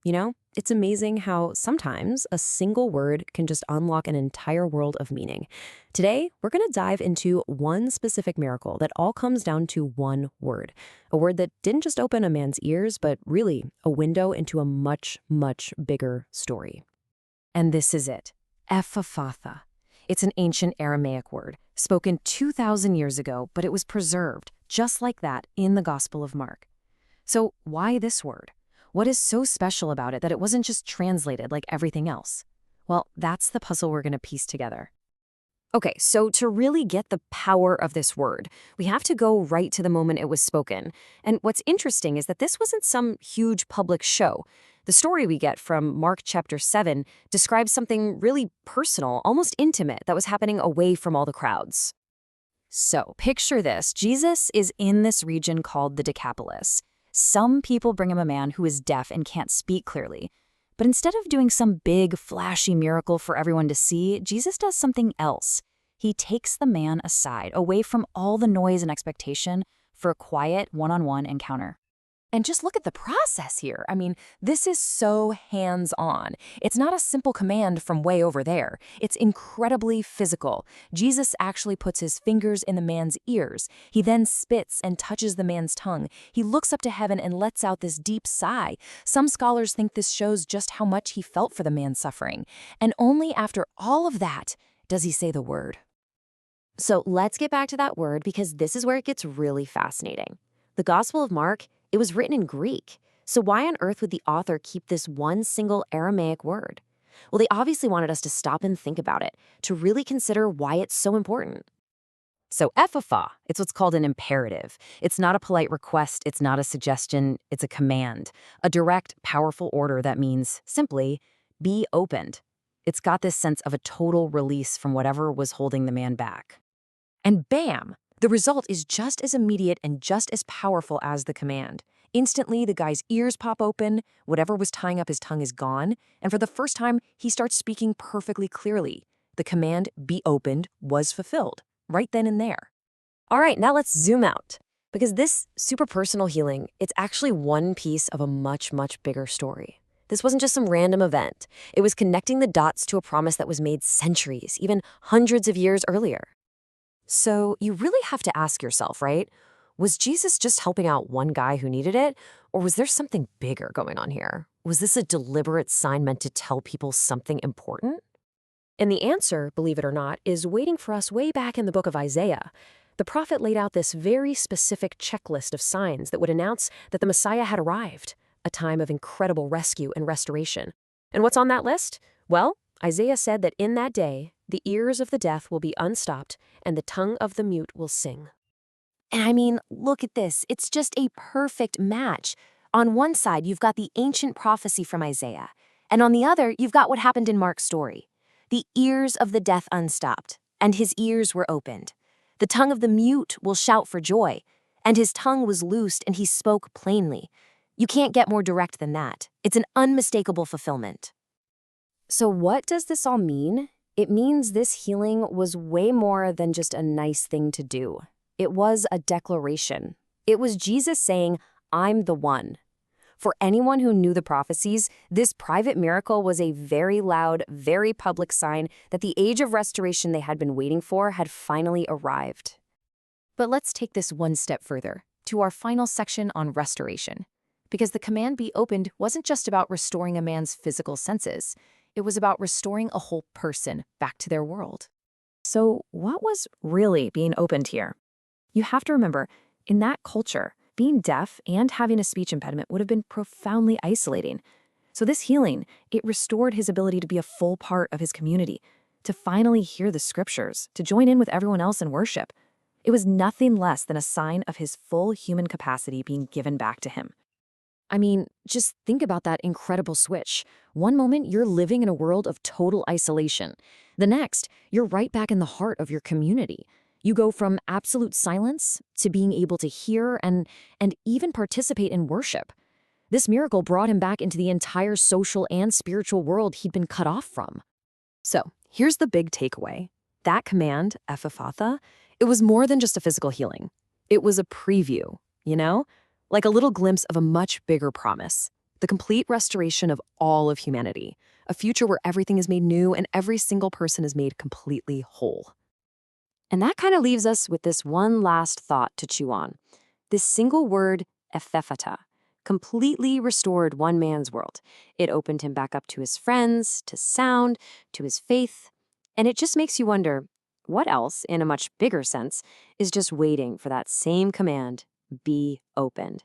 It's amazing how sometimes a single word can just unlock an entire world of meaning. Today, we're going to dive into one specific miracle that all comes down to one word. A word that didn't just open a man's ears, but really a window into a much, much bigger story. And this is it, Epaphatha. It's an ancient Aramaic word, spoken 2,000 years ago, but it was preserved, just like that, in the Gospel of Mark. So why this word? What is so special about it that it wasn't just translated like everything else? Well, that's the puzzle we're going to piece together. Okay, so to really get the power of this word, we have to go right to the moment it was spoken. And what's interesting is that this wasn't some huge public show. The story we get from Mark chapter 7 describes something really personal, almost intimate, that was happening away from all the crowds. So picture this. Jesus is in this region called the Decapolis. Some people bring him a man who is deaf and can't speak clearly. But instead of doing some big, flashy miracle for everyone to see, Jesus does something else. He takes the man aside, away from all the noise and expectation, for a quiet, one-on-one encounter. And just look at the process here. This is so hands-on. It's not a simple command from way over there. It's incredibly physical. Jesus actually puts his fingers in the man's ears. He then spits and touches the man's tongue. He looks up to heaven and lets out this deep sigh. Some scholars think this shows just how much he felt for the man's suffering. And only after all of that does he say the word. So let's get back to that word, because this is where it gets really fascinating. The Gospel of Mark, it was written in Greek. So why on earth would the author keep this one single Aramaic word? Well, they obviously wanted us to stop and think about it, to really consider why it's so important. So Ephphatha, it's what's called an imperative. It's not a polite request, it's not a suggestion, it's a command. A direct, powerful order that means, simply, be opened. It's got this sense of a total release from whatever was holding the man back. And bam! The result is just as immediate and just as powerful as the command. Instantly, the guy's ears pop open, whatever was tying up his tongue is gone, and for the first time, he starts speaking perfectly clearly. The command, be opened, was fulfilled, right then and there. All right, now let's zoom out, because this super personal healing, it's actually one piece of a much, much bigger story. This wasn't just some random event. It was connecting the dots to a promise that was made centuries, even hundreds of years earlier. So you really have to ask yourself, right? Was Jesus just helping out one guy who needed it? Or was there something bigger going on here? Was this a deliberate sign meant to tell people something important? And the answer, believe it or not, is waiting for us way back in the book of Isaiah. The prophet laid out this very specific checklist of signs that would announce that the Messiah had arrived, a time of incredible rescue and restoration. And what's on that list? Well, Isaiah said that in that day, the ears of the deaf will be unstopped, and the tongue of the mute will sing. And look at this. It's just a perfect match. On one side, you've got the ancient prophecy from Isaiah, and on the other, you've got what happened in Mark's story. The ears of the deaf unstopped, and his ears were opened. The tongue of the mute will shout for joy, and his tongue was loosed, and he spoke plainly. You can't get more direct than that. It's an unmistakable fulfillment. So what does this all mean? It means this healing was way more than just a nice thing to do. It was a declaration. It was Jesus saying, I'm the one. For anyone who knew the prophecies, this private miracle was a very loud, very public sign that the age of restoration they had been waiting for had finally arrived. But let's take this one step further, to our final section on restoration. Because the command be opened wasn't just about restoring a man's physical senses. It was about restoring a whole person back to their world. So what was really being opened here? You have to remember, in that culture, being deaf and having a speech impediment would have been profoundly isolating. So this healing, it restored his ability to be a full part of his community, to finally hear the scriptures, to join in with everyone else in worship. It was nothing less than a sign of his full human capacity being given back to him. Just think about that incredible switch. One moment, you're living in a world of total isolation. The next, you're right back in the heart of your community. You go from absolute silence to being able to hear and even participate in worship. This miracle brought him back into the entire social and spiritual world he'd been cut off from. So here's the big takeaway. That command, Epaphatha, it was more than just a physical healing. It was a preview, like a little glimpse of a much bigger promise. the complete restoration of all of humanity, a future where everything is made new and every single person is made completely whole. And that kind of leaves us with this one last thought to chew on. This single word, ephphatha, completely restored one man's world. It opened him back up to his friends, to sound, to his faith. And it just makes you wonder, what else, in a much bigger sense, is just waiting for that same command, be opened?